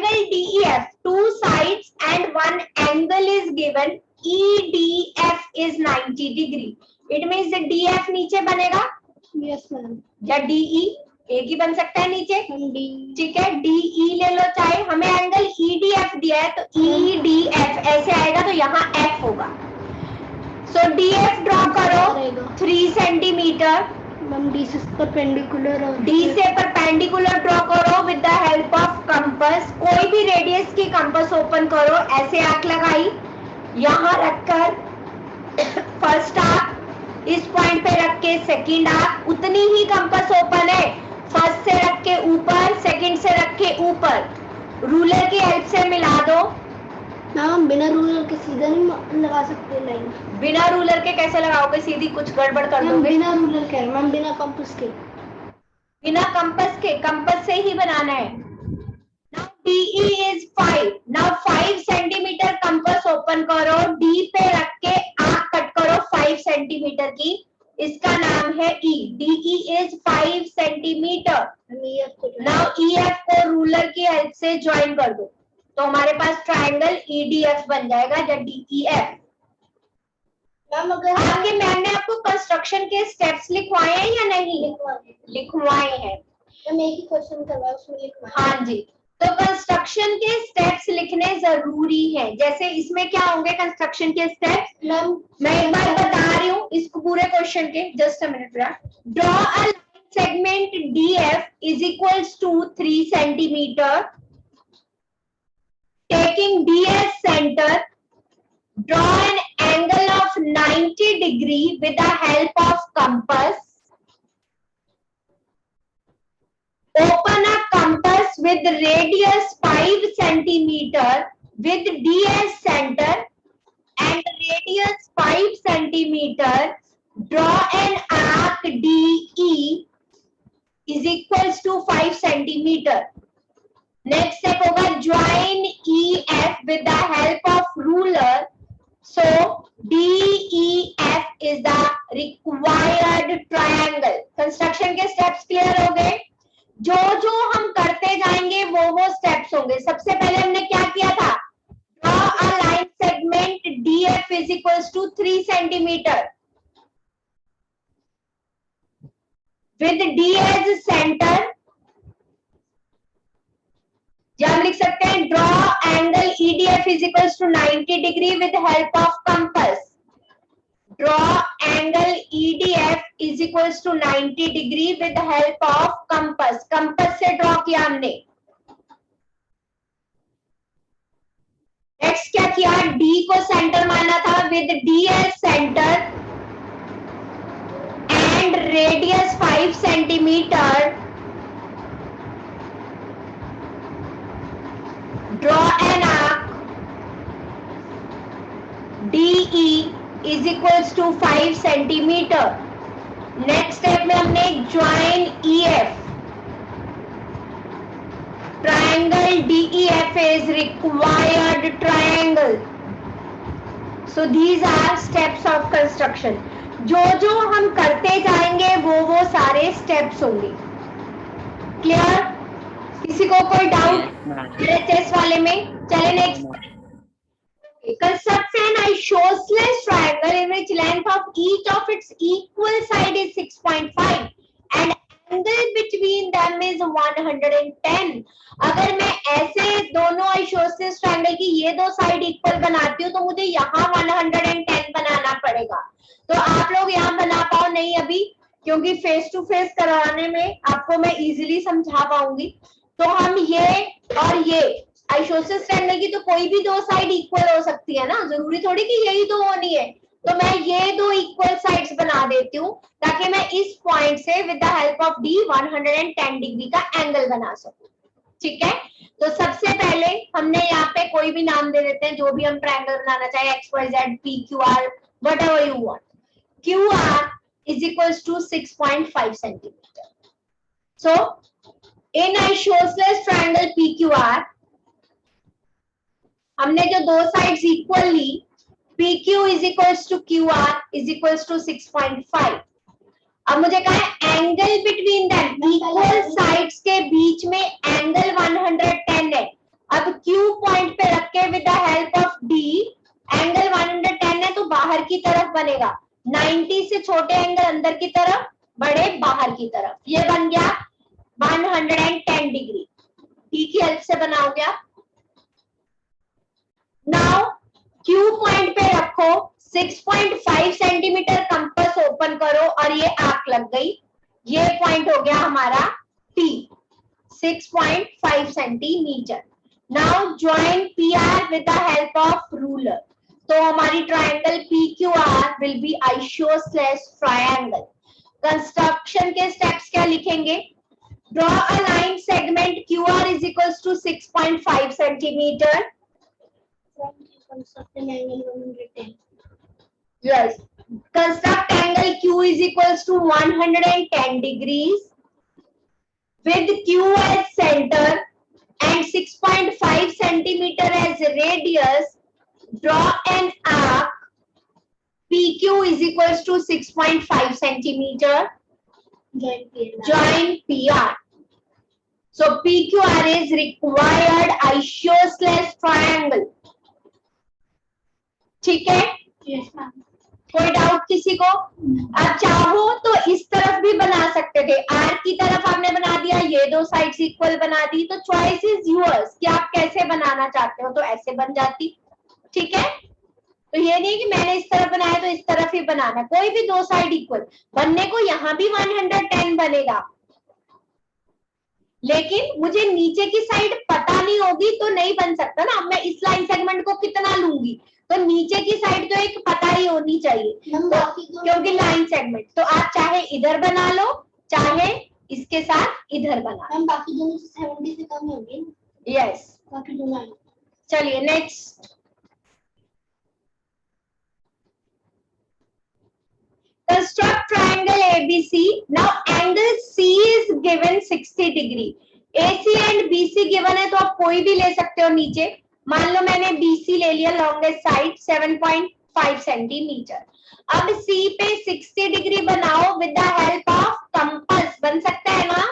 triangle DEF, two sides and one angle is given. EDF is 90 degree. It means the DF नीचे बनेगा. Yes ma'am. या DE एक ही बन सकता है नीचे. ठीक है, DE ले लो चाहे. हमें एंगल EDF दिया है तो EDF ऐसे आएगा तो यहाँ F होगा. So DF ड्रॉ करो 3 सेंटीमीटर. मैम D से परपेंडिकुलर और D से परपेंडिकुलर ड्रॉ करो with the help of compass. कोई भी रेडियस की कंपास ओपन करो. ऐसे आर्क लगाई, यहाँ रखकर फर्स्ट आर्क, इस पॉइंट पे रख के सेकंड आर्क. उतनी ही कंपास ओपन है. फर्स्ट से रख के ऊपर, सेकंड से रख के ऊपर. रूलर की हेल्प से मिला दो. मैम बिना रूलर के सीधा नहीं लगा सकते लाइन. बिना रूलर के कैसे लगाओगे सीधी? कुछ गड़बड़ कर दोगे. बिना रूलर के मैम, बिना कंपास के. बिना कंपास के, कंपास से ही बनाना है. Now DE is 5. Now 5 centimetre compass open करो. D पे रख के आर्क कट करो 5 सेंटीमीटर की. इसका नाम है E. DE is 5 centimetre. Now EF को रूलर की हेल्प से ज्वाइन कर दो तो हमारे पास ट्रायंगल EDF बन जाएगा या DEF. मैम अगर आगे मैम ने आपको कंस्ट्रक्शन के स्टेप्स लिखवाए हैं या नहीं? लिखवाए हैं. मैम एक ही क्वेश्चन करवाया उसमें लिखवाया. हाँ जी. तो कंस्ट्रक्शन के स्टेप्स लिखने जरूरी है. जैसे इसमें क्या होंगे कंस्ट्रक्शन के स्टेप्स? मैम मैं एक बार बता रही हूँ इसको पूरे क्वेश्चन के. Just a minute. Draw a line segment DF is equals to 3 centimetre. Taking D as center, draw an angle of 90 degree with the help of compass. Open a compass with radius 5 centimeter with D as center and radius 5 centimeter. Draw an arc DE is equals to 5 centimeter. Next step होगा join EF with the help of ruler. So DEF is the required triangle. Construction के steps clear हो गए. जो जो हम करते जाएंगे वो steps होंगे. सबसे पहले हमने क्या किया था? Draw a line segment DF is equals to 3 centimeter with D as center. या हम लिख सकते हैं draw angle EDF is equals to 90 degree with help of compass. Draw angle EDF is equals to 90 degree with help of compass. Compass से draw किया हमने. Next क्या किया? D को सेंटर माना था with D as centre and radius 5 centimetre. Draw an arc DE is equals to 5 centimeter. Next step में हमने join EF. Triangle DEF is required triangle. So these are steps of construction. जो जो हम करते जाएंगे वो सारे steps होंगे. Clear? किसी को कोई डाउट चेस वाले में? चले next. Construct an isosceles triangle in which length of each of its equal side is 6.5 and angle between them is 110. अगर मैं ऐसे दोनों isosceles triangle की ये दो साइड इक्वल बनाती हूँ तो मुझे यहाँ 110 बनाना पड़ेगा. तो आप लोग यहाँ बना पाओ नहीं अभी, क्योंकि फेस टू फेस करवाने में आपको मैं इजीली समझा पाऊंगी. तो हम ये और ये आइसोसेलेस ट्रायंगल की तो कोई भी दो साइड इक्वल हो सकती है ना. जरूरी थोड़ी कि यही तो होनी है. तो मैं ये दो इक्वल साइड्स बना देती हूँ ताकि मैं इस पॉइंट से with the help of D 110 degree का एंगल बना सकूं. ठीक है. तो सबसे पहले हमने यहाँ पे कोई भी नाम दे देते हैं जो भी हम ट्रायंगल बनाना चाहे. XYZ PQR whatever you want. QR is equals to 6.5 centimeter. So in isosceles triangle PQR हमने जो दो साइड्स इक्वल ली, PQ is equals to QR is equals to 6.5. अब मुझे कहा है angle between them, equal sides के बीच में एंगल 110 है. बनेगा? 90 से छोटे एंगल अंदर की तरफ, बड़े बाहर की तरफ। ये बन गया 110 डिग्री। पी की हेल्प से बना हो गया। नाउ क्यू पॉइंट पे रखो, 6.5 सेंटीमीटर कंपास ओपन करो और ये आर्क लग गई। ये पॉइंट हो गया हमारा P, 6.5 centimetre. Now join PR with the help of ruler. तो हमारी triangle PQR will be isosceles triangle. Construction के स्टेप्स क्या लिखेंगे? Draw a line segment QR is equals to 6.5 centimetre. construct an angle 110. Yes. Construct angle Q is equals to 110 degrees with Q as center and 6.5 centimeter as radius. Draw an arc. PQ is equals to 6.5 centimeter. Join PR. So PQR is required isosceles triangle. ठीक है? Yes, ma'am. कोई doubt किसी को? आप चाहो तो इस तरफ भी बना सकते थे। आर की तरफ आपने बना दिया, ये दो साइड्स इक्वल बना दी, तो चॉइस इज यूअर्स कि आप कैसे बनाना चाहते हो। तो ऐसे बन जाती, ठीक है? तो ये नहीं कि मैंने इस तरफ बनाया तो इस तरफ ही बनाना, कोई भी दो साइड इक्वल बनने को यहाँ भी 110 बनेगा, लेकिन मुझे नीचे की साइड पता नहीं होगी तो नहीं बन सकता ना। मैं इस लाइन सेगमेंट को कितना लूंगी, तो नीचे की साइड तो एक पता ही होनी चाहिए, तो क्योंकि लाइन सेगमेंट। तो आप चाहे इधर बना लो, चाहे इसके साथ इधर बना लो। बाकी दोनों 70 से कम होंगे। यस, बाकी दोनों। चलिए next. Construct triangle ABC. Now angle C is given 60 degree. AC and BC given है, तो आप कोई भी ले सकते हो नीचे। मान लो मैंने BC ले लिया, लॉन्गेस्ट साइड 7.5 सेंटीमीटर। अब C पे 60 डिग्री बनाओ with the help of compass. बन सकता है ना?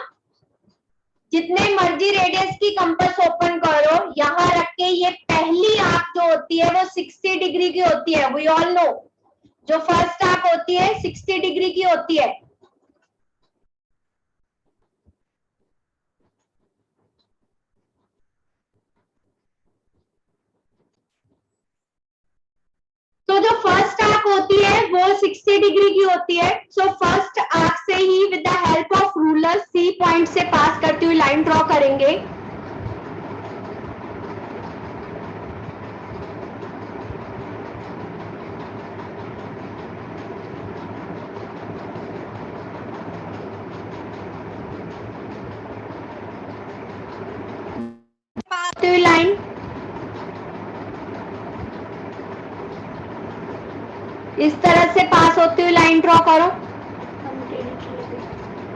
जितने मर्जी रेडियस की कंपास ओपन करो, यहाँ रख के ये पहली आर्क जो होती है वो 60 डिग्री की होती है। वी ऑल नो, जो फर्स्ट आर्क होती है 60 डिग्री की होती है। तो जो फर्स्ट आर्क होती है वो 60 डिग्री की होती है। सो फर्स्ट आर्क से ही with the help of ruler C point से पास करती हुई लाइन ड्रॉ करेंगे। लाइन इस तरह से पास होती हुई लाइन ड्रॉ करो।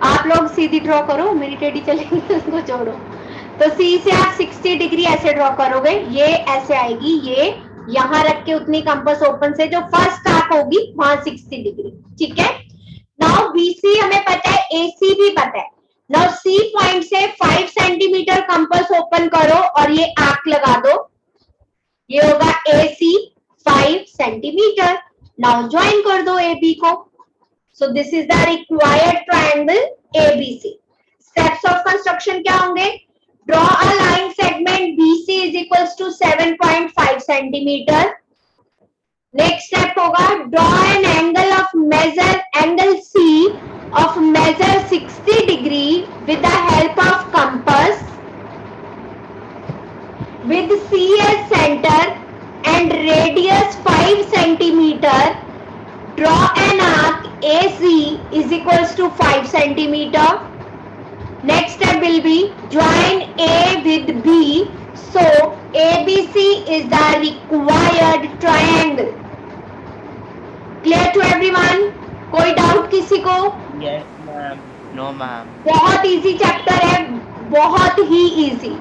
आप लोग सीधी ड्रॉ करो, मेरी टेढ़ी चलेगी, उसको छोड़ो। तो सी से आप 60 डिग्री ऐसे ड्रॉ करोगे, ये ऐसे आएगी, ये यहाँ रख के उतनी कंपास ओपन से जो फर्स्ट आर्क होगी वहां 60 डिग्री, ठीक है? नाउ BC हमें पता है, AC भी पता है। नाउ C पॉइंट से 5 सेंटीमीटर कंपास ओपन करो और ये आर्क लगा दो, ये होगा AC 5 सेंटीमीटर। नाउ ज्वाइन कर दो AB को। So this is the required triangle ABC. Steps of construction क्या होंगे? Draw a line segment BC is equals to 7.5 centimeter. Next step होगा draw an angle of measure angle C of measure 60 degree with the help of compass with C as center and radius 5 centimeter. Draw an arc AC is equals to 5 centimeter. Next step will be join A with B. So ABC is the required triangle. Clear to everyone? कोई doubt किसी को? Yes, ma'am. No, ma'am. बहुत easy chapter है, बहुत ही easy.